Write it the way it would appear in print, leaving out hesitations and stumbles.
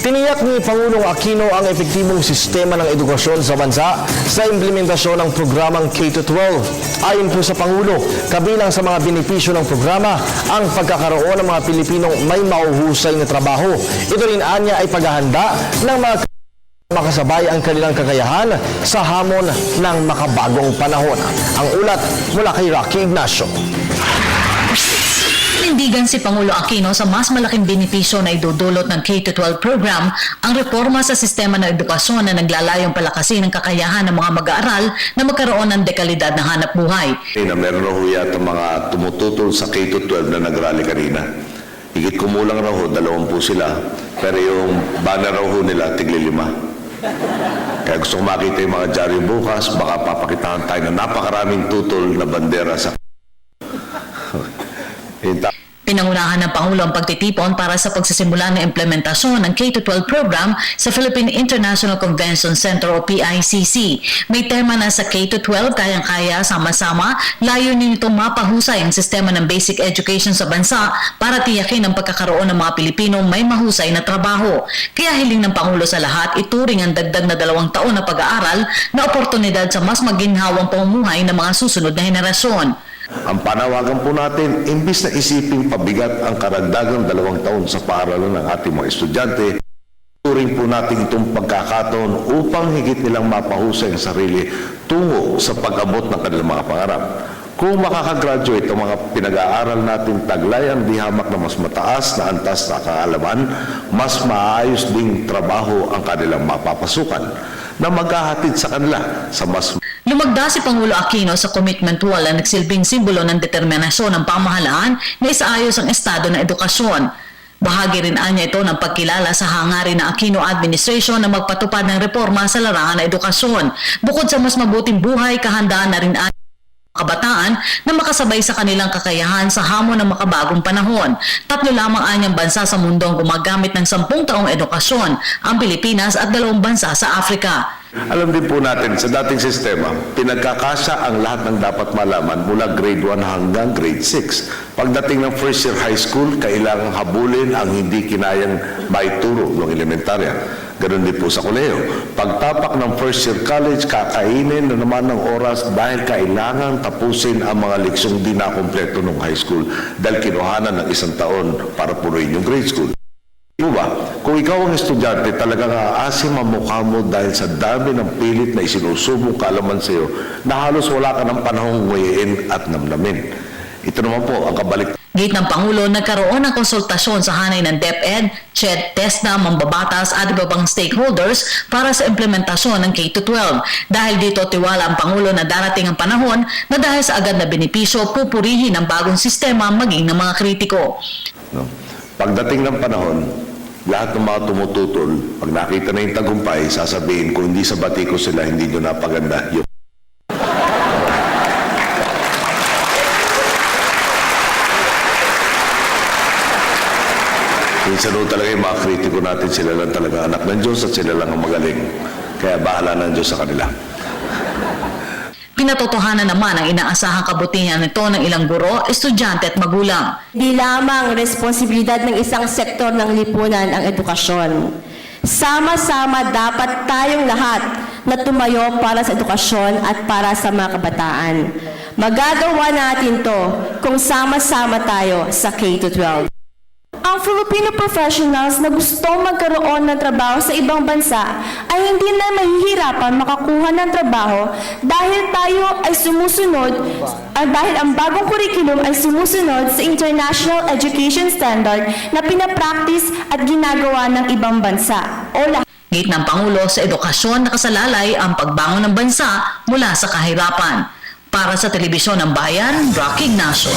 Tiniyak ni Pangulong Aquino ang epektibong sistema ng edukasyon sa bansa sa implementasyon ng programang K-12. Ayon po sa Pangulo, kabilang sa mga benepisyo ng programa ang pagkakaroon ng mga Pilipinong may mauhusay na trabaho. Ito rin anya ay paghahanda ng mga makasabay ang kanilang kakayahan sa hamon ng makabagong panahon. Ang ulat mula kay Rocky Ignacio. Nindigan si Pangulo Aquino sa mas malaking benepisyo na idudulot ng K-12 program ang reforma sa sistema ng edukasyon na naglalayong palakasin ang kakayahan ng mga mag-aaral na magkaroon ng dekalidad na hanap buhay. Meron raw yata mga tumututol sa K-12 na nag-rally kanina. Higit kumulang raw 20 sila, pero yung banner raw nila tigli-5. Kaya gusto ko makita yung mga dyaryo bukas, baka papakitaan tayo ng napakaraming tutol na bandera sa Pinangunahan ng Pangulo ang pagtitipon para sa pagsisimula ng implementasyon ng K-12 program sa Philippine International Convention Center o PICC. May tema na sa K-12 kayang-kaya sama-sama, layunin nitong mapahusay ang sistema ng basic education sa bansa para tiyakin ang pagkakaroon ng mga Pilipinong may mahusay na trabaho. Kaya hiling ng Pangulo sa lahat, ituring ang dagdag na 2 taon na pag-aaral na oportunidad sa mas maginhawang pamumuhay ng mga susunod na henerasyon. Ang panawagan po natin, imbis na isiping pabigat ang karagdagang 2 taon sa paaralan ng ating mga estudyante, turing po natin itong pagkakataon upang higit nilang mapahusay ang sarili tungo sa pag-abot ng kanilang mga pangarap. Kung makakagraduate ang mga pinag-aaral natin taglay ang dihamak na mas mataas na antas na kaalaman, mas maayos ding trabaho ang kanilang mapapasukan na maghahatid sa kanila sa mas Lumagda si Pangulo Aquino sa commitment wall na nagsilbing simbolo ng determinasyon ng pamahalaan na isaayos ang estado ng edukasyon. Bahagi rin anya ito ng pagkilala sa hangarin ng Aquino Administration na magpatupad ng reforma sa larangan ng edukasyon. Bukod sa mas mabuting buhay, kahandaan na rin anya kabataan na makasabay sa kanilang kakayahan sa hamon ng makabagong panahon. 3 lamang anyang bansa sa mundo ang gumagamit ng 10 taong edukasyon, ang Pilipinas at 2 bansa sa Africa. Alam din po natin, sa dating sistema, pinagkakasya ang lahat ng dapat malaman mula grade 1 hanggang grade 6. Pagdating ng first year high school, kailangang habulin ang hindi kinayang maituro ng elementarya. Ganon din po sa kolehiyo. Pagtapak ng first year college, kakainin na naman ng oras dahil kailangan tapusin ang mga leksyong di nakompleto ng high school dahil kinuhanan ng 1 taon para punuin yung grade school. Diba? Kung ikaw ang estudyante, talagang aasim ang mukha mo dahil sa dami ng pilit na isinusubong kaalaman sa iyo na halos wala ka ng panahong nguyain at namnamin. Ito naman po ang kabalik. Gate ng Pangulo, nagkaroon ng konsultasyon sa hanay ng DepEd, CHED, TESDA, mambabatas at iba pang stakeholders para sa implementasyon ng K-12. Dahil dito tiwala ang Pangulo na darating ang panahon na dahil sa agad na benepisyo, pupurihin ang bagong sistema maging ng mga kritiko. No? Pagdating ng panahon, lahat ng mga tumututol, pag nakita na yung tagumpay, sasabihin kung hindi sa batiko sila, hindi nyo napaganda. Minsan doon talaga yung mga kritiko natin, sila lang talaga anak ng Diyos at sila lang ang magaling. Kaya bahala ng Diyos sa kanila. Pinatotohanan naman ang inaasahang kabutihan nito ng ilang guro, estudyante at magulang. Di lamang responsibilidad ng isang sektor ng lipunan ang edukasyon. Sama-sama dapat tayong lahat na tumayo para sa edukasyon at para sa mga kabataan. Magagawa natin to kung sama-sama tayo sa K-12. Ang Filipino professionals na gustong magkaroon ng trabaho sa ibang bansa ay hindi na mahihirapan makakuha ng trabaho dahil tayo ay sumusunod, dahil ang bagong curriculum ay sumusunod sa international education standard na pinapractice at ginagawa ng ibang bansa. Gate ng Pangulo, sa edukasyon nakasalalay ang pagbangon ng bansa mula sa kahirapan. Para sa Telebisyon ng Bayan, Rocky Ignacio.